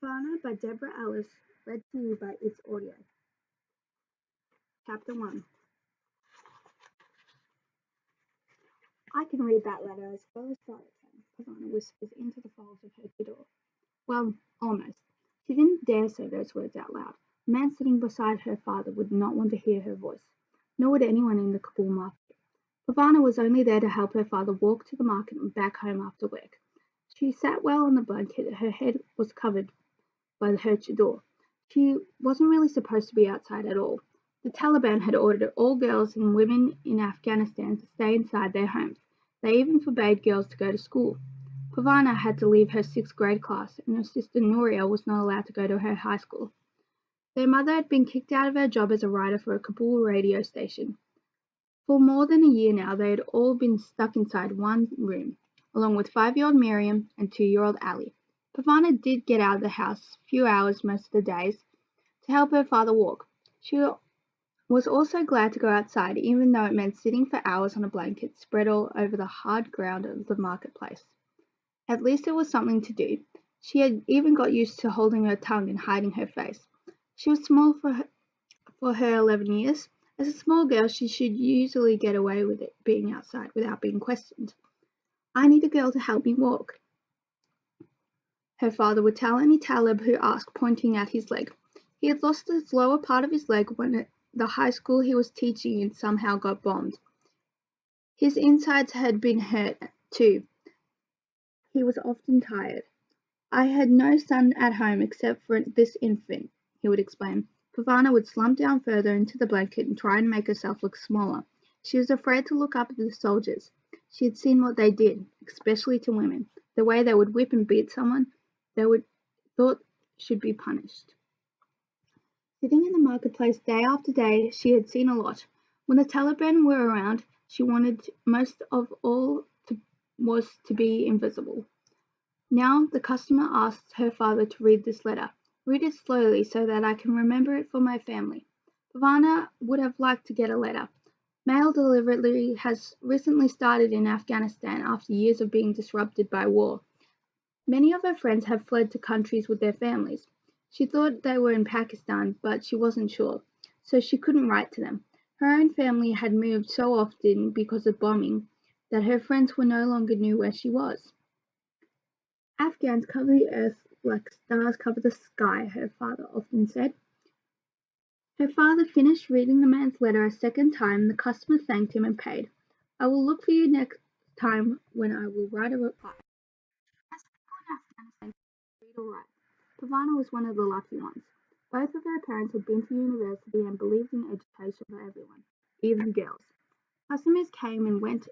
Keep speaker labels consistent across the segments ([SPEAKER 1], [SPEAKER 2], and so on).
[SPEAKER 1] Pavana by Deborah Ellis, read to you by ItsAudio. Chapter 1. I can read that letter as well as Violet can, Pavana whispers into the folds of her boudoir. Well, almost. She didn't dare say those words out loud. The man sitting beside her father would not want to hear her voice, nor would anyone in the Kabul market. Pavana was only there to help her father walk to the market and back home after work. She sat well on the blanket, her head was covered by her chador. She wasn't really supposed to be outside at all. The Taliban had ordered all girls and women in Afghanistan to stay inside their homes. They even forbade girls to go to school. Pavana had to leave her sixth grade class, and her sister Nuria was not allowed to go to her high school. Their mother had been kicked out of her job as a writer for a Kabul radio station. For more than a year now, they had all been stuck inside one room, along with 5-year-old Miriam and 2-year-old Ali. Pavana did get out of the house a few hours most of the days to help her father walk. She was also glad to go outside, even though it meant sitting for hours on a blanket spread all over the hard ground of the marketplace. At least it was something to do. She had even got used to holding her tongue and hiding her face. She was small for her 11 years. As a small girl, she should usually get away with it being outside without being questioned. I need a girl to help me walk, her father would tell any Talib who asked, pointing at his leg. He had lost the lower part of his leg when the high school he was teaching in somehow got bombed. His insides had been hurt, too. He was often tired. I had no son at home except for this infant, he would explain. Pavana would slump down further into the blanket and try and make herself look smaller. She was afraid to look up at the soldiers. She had seen what they did, especially to women, the way they would whip and beat someone they thought should be punished. Sitting in the marketplace day after day, she had seen a lot. When the Taliban were around, she wanted most of all was to be invisible. Now the customer asked her father to read this letter. Read it slowly so that I can remember it for my family. Pavana would have liked to get a letter. Mail delivery has recently started in Afghanistan after years of being disrupted by war. Many of her friends have fled to countries with their families. She thought they were in Pakistan, but she wasn't sure, so she couldn't write to them. Her own family had moved so often because of bombing that her friends no longer knew where she was. Afghans cover the earth like stars cover the sky, her father often said. Her father finished reading the man's letter a second time, and the customer thanked him and paid. I will look for you next time when I will write a reply. As people in Afghanistan could read or write, Pavana was one of the lucky ones. Both of her parents had been to university and believed in education for everyone, even girls. Customers came and went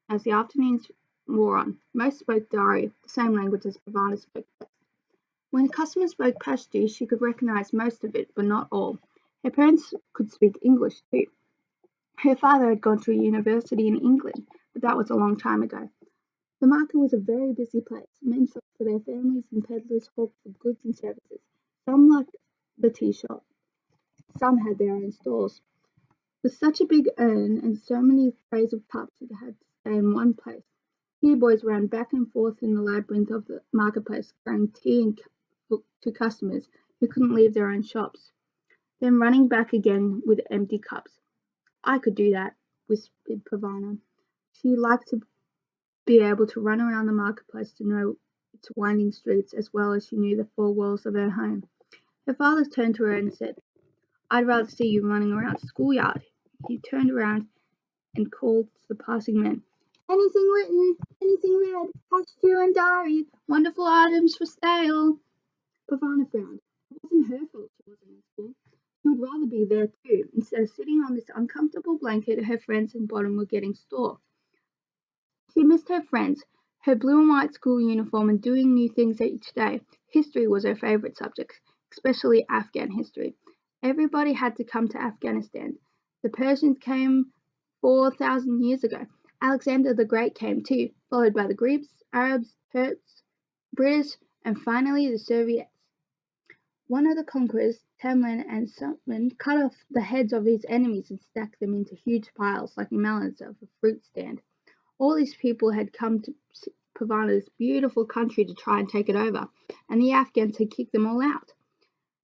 [SPEAKER 1] as the afternoons wore on. Most spoke Dari, the same language as Pavana spoke. When a customer spoke Pashto, she could recognize most of it, but not all. Her parents could speak English too. Her father had gone to a university in England, but that was a long time ago. The market was a very busy place. Men shopped for their families and peddlers hawked for goods and services. Some liked the tea shop. Some had their own stalls. With such a big urn and so many trays of cups, it had to stay in one place. Tea boys ran back and forth in the labyrinth of the marketplace, carrying tea to customers who couldn't leave their own shops, then running back again with empty cups. I could do that, whispered Pavana. She liked to be able to run around the marketplace to know its winding streets as well as she knew the four walls of her home. Her father turned to her and said, I'd rather see you running around the schoolyard. He turned around and called to the passing men. Anything written, anything read, Pashto and Dari, wonderful items for sale. Pavana frowned. It wasn't her fault she wasn't in school. She would rather be there too. Instead of sitting on this uncomfortable blanket, her friends in bottom were getting store. She missed her friends, her blue and white school uniform, and doing new things each day. History was her favorite subject, especially Afghan history. Everybody had to come to Afghanistan. The Persians came 4,000 years ago. Alexander the Great came too, followed by the Greeks, Arabs, Turks, British, and finally the Soviets. One of the conquerors, Tamlin and Sutman, cut off the heads of his enemies and stacked them into huge piles like melons of a fruit stand. All these people had come to Pavana's beautiful country to try and take it over, and the Afghans had kicked them all out.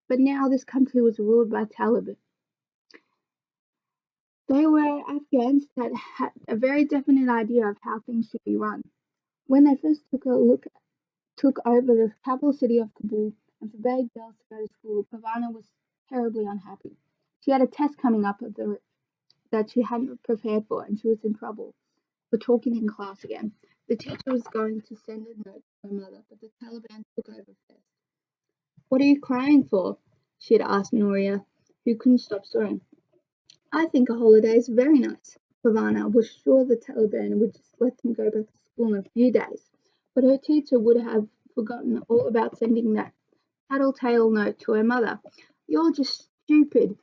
[SPEAKER 1] But now this country was ruled by Taliban. They were Afghans that had a very definite idea of how things should be run. When they first took over the capital city of Kabul and forbade girls to go to school, Pavana was terribly unhappy. She had a test coming up that she hadn't prepared for, and she was in trouble for talking in class again. The teacher was going to send a note to her mother, but the Taliban took over first. "What are you crying for?" she had asked Noria, who couldn't stop sobbing. "I think a holiday is very nice." Pavana was sure the Taliban would just let them go back to school in a few days, but her teacher would have forgotten all about sending that tattletale note to her mother. "You're just stupid,"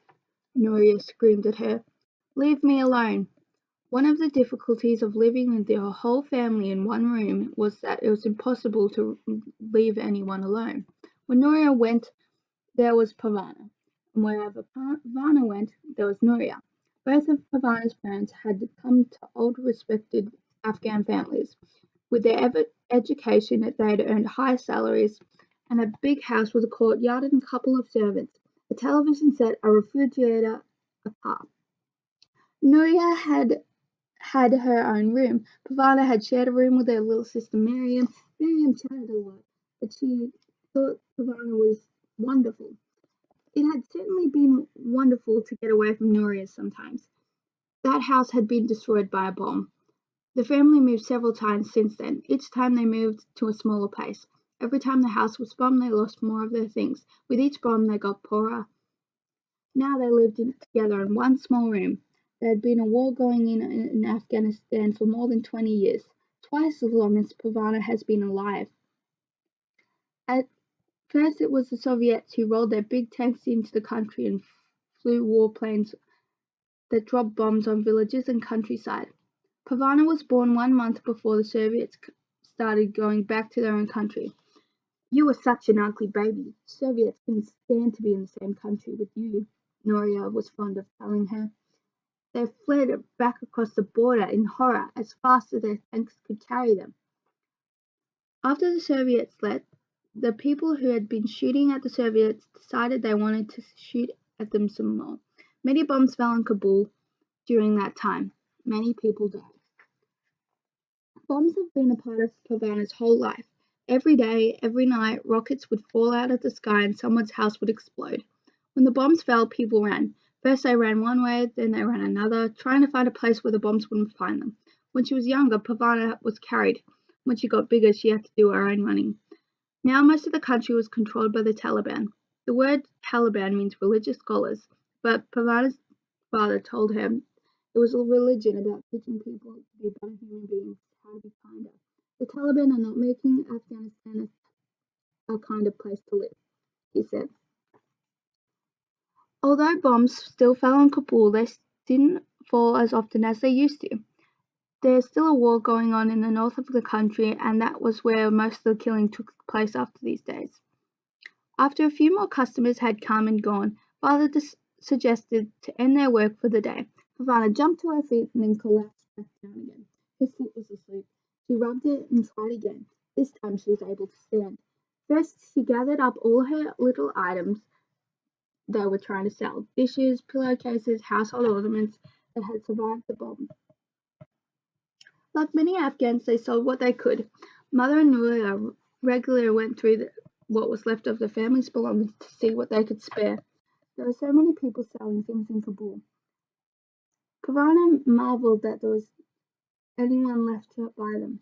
[SPEAKER 1] Noria screamed at her. "Leave me alone." One of the difficulties of living with your whole family in one room was that it was impossible to leave anyone alone. When Noria went, there was Pavana, and wherever Pavana went, there was Noria. Both of Pavana's parents had come to old respected Afghan families. With their education, they had earned high salaries and a big house with a courtyard and a couple of servants, a television set, a refrigerator, a car. Noria had her own room. Pavana had shared a room with her little sister Miriam. Miriam chatted a lot, but she thought Pavana was wonderful. It had certainly been wonderful to get away from Noria sometimes. That house had been destroyed by a bomb. The family moved several times since then. Each time they moved to a smaller place. Every time the house was bombed, they lost more of their things. With each bomb, they got poorer. Now they lived together in one small room. There had been a war going in Afghanistan for more than 20 years, twice as long as Pavana has been alive. At first it was the Soviets who rolled their big tanks into the country and flew warplanes that dropped bombs on villages and countryside. Pavana was born 1 month before the Soviets started going back to their own country. "You were such an ugly baby. Soviets couldn't stand to be in the same country with you," Noria was fond of telling her. "They fled back across the border in horror as fast as their tanks could carry them." After the Soviets left, the people who had been shooting at the Soviets decided they wanted to shoot at them some more. Many bombs fell on Kabul during that time. Many people died. Bombs have been a part of Pavana's whole life. Every day, every night, rockets would fall out of the sky and someone's house would explode. When the bombs fell, people ran. First they ran one way, then they ran another, trying to find a place where the bombs wouldn't find them. When she was younger, Pavana was carried. When she got bigger, she had to do her own running. Now most of the country was controlled by the Taliban. The word Taliban means religious scholars, but Pavana's father told her it was a religion about teaching people to be better human beings, how to be kinder. "The Taliban are not making Afghanistan a kinder place to live," he said. Although bombs still fell on Kabul, they didn't fall as often as they used to. There's still a war going on in the north of the country, and that was where most of the killing took place after these days. After a few more customers had come and gone, Father suggested to end their work for the day. Pavana jumped to her feet and then collapsed back down again. Her foot was asleep. She rubbed it and tried again. This time she was able to stand. First, she gathered up all her little items they were trying to sell: dishes, pillowcases, household ornaments that had survived the bomb. Like many Afghans, they sold what they could. Mother and Nuria regularly went through what was left of the family's belongings to see what they could spare. There were so many people selling things in Kabul. Pavana marveled that there was anyone left to buy them.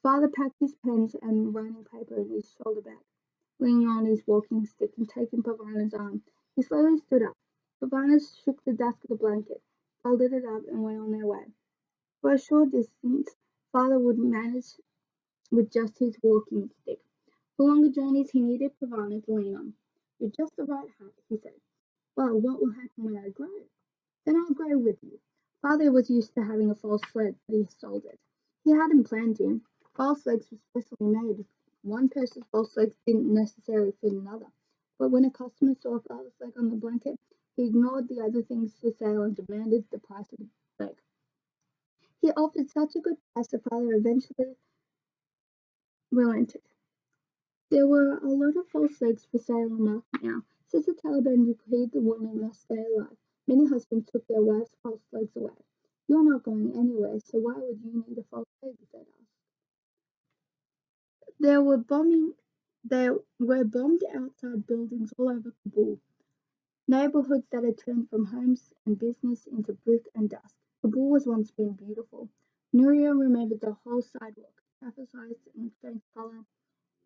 [SPEAKER 1] Father packed his pens and writing paper in his shoulder bag, leaning on his walking stick and taking Pavana's arm. He slowly stood up. Pavana shook the dust of the blanket, folded it up, and went on their way. For a short distance, Father would manage with just his walking stick. For longer journeys, he needed Pavana to lean on. "You're just the right height," he said. "Well, what will happen when I grow?" "Then I'll grow with you." Father was used to having a false leg, but he sold it. He hadn't planned to. False legs were specially made. One person's false legs didn't necessarily fit another. But when a customer saw Father's leg on the blanket, he ignored the other things for sale and demanded the price of the leg. He offered such a good price that Father eventually relented. There were a lot of false legs for sale on the market now. Since the Taliban decreed the women must stay alive, many husbands took their wives' false legs away. You're not going anywhere, so why would you need a false leg? They asked. There were bombing. There were bombed outside buildings all over Kabul, neighborhoods that had turned from homes and business into brick and dust. Kabul was once been beautiful. Nuria remembered the whole sidewalk, traffic lights in strange color,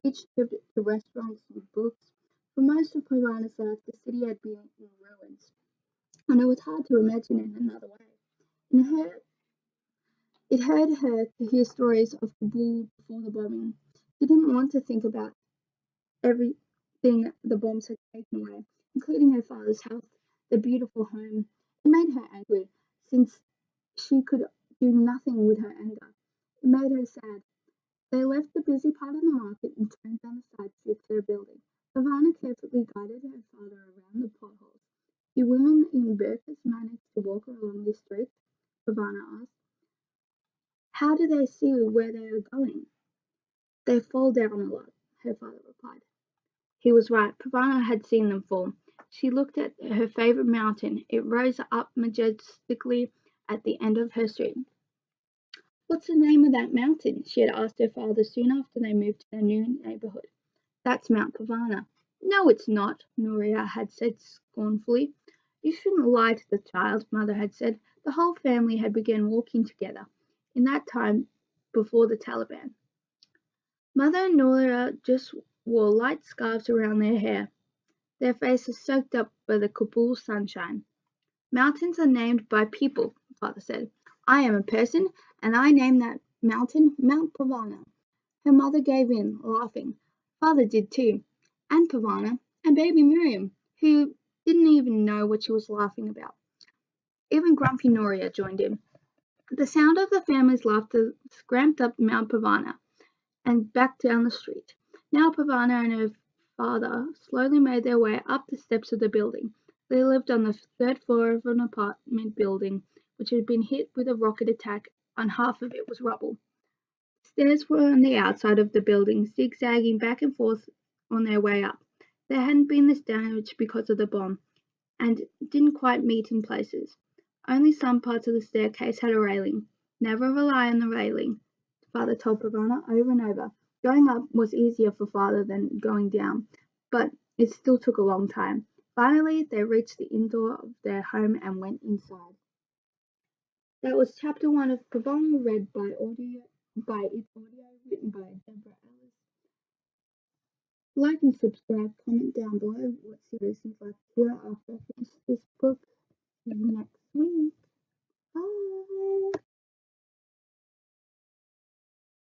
[SPEAKER 1] each trip to restaurants and books. For most of Parvana's life, the city had been in ruins, and it was hard to imagine it another way. In her, it hurt her to hear stories of Kabul before the bombing. She didn't want to think about everything the bombs had taken away, including her father's health, the beautiful home. It made her angry, since she could do nothing with her anger. It made her sad. They left the busy part of the market and turned down the side street to their building. Pavana carefully guided her father around the potholes. Do women in burqas manage to walk along this street? Pavana asked. How do they see where they are going? They fall down a lot, her father replied. He was right. Pavana had seen them fall. She looked at her favorite mountain. It rose up majestically at the end of her street. What's the name of that mountain? She had asked her father soon after they moved to their new neighborhood. That's Mount Pavana. No, it's not, Nuria had said scornfully. You shouldn't lie to the child, Mother had said. The whole family had begun walking together in that time before the Taliban. Mother and Nuria just wore light scarves around their hair, their faces soaked up by the Kabul sunshine. Mountains are named by people, Father said. I am a person, and I named that mountain Mount Pavana. Her mother gave in, laughing. Father did too, and Pavana, and baby Miriam, who didn't even know what she was laughing about. Even grumpy Noria joined in. The sound of the family's laughter scramped up Mount Pavana and back down the street. Now Pavana and her father slowly made their way up the steps of the building. They lived on the third floor of an apartment building, which had been hit with a rocket attack, and half of it was rubble. Stairs were on the outside of the building, zigzagging back and forth on their way up. They hadn't been this damaged because of the bomb, and didn't quite meet in places. Only some parts of the staircase had a railing. Never rely on the railing, Father told Pavana over and over. Going up was easier for Father than going down, but it still took a long time. Finally, they reached the indoor of their home and went inside. That was chapter 1 of Pavana, read by ItsAudio, written by Deborah Ellis. Like and subscribe, comment down below what series you'd like to hear after I finish this book. See you next week.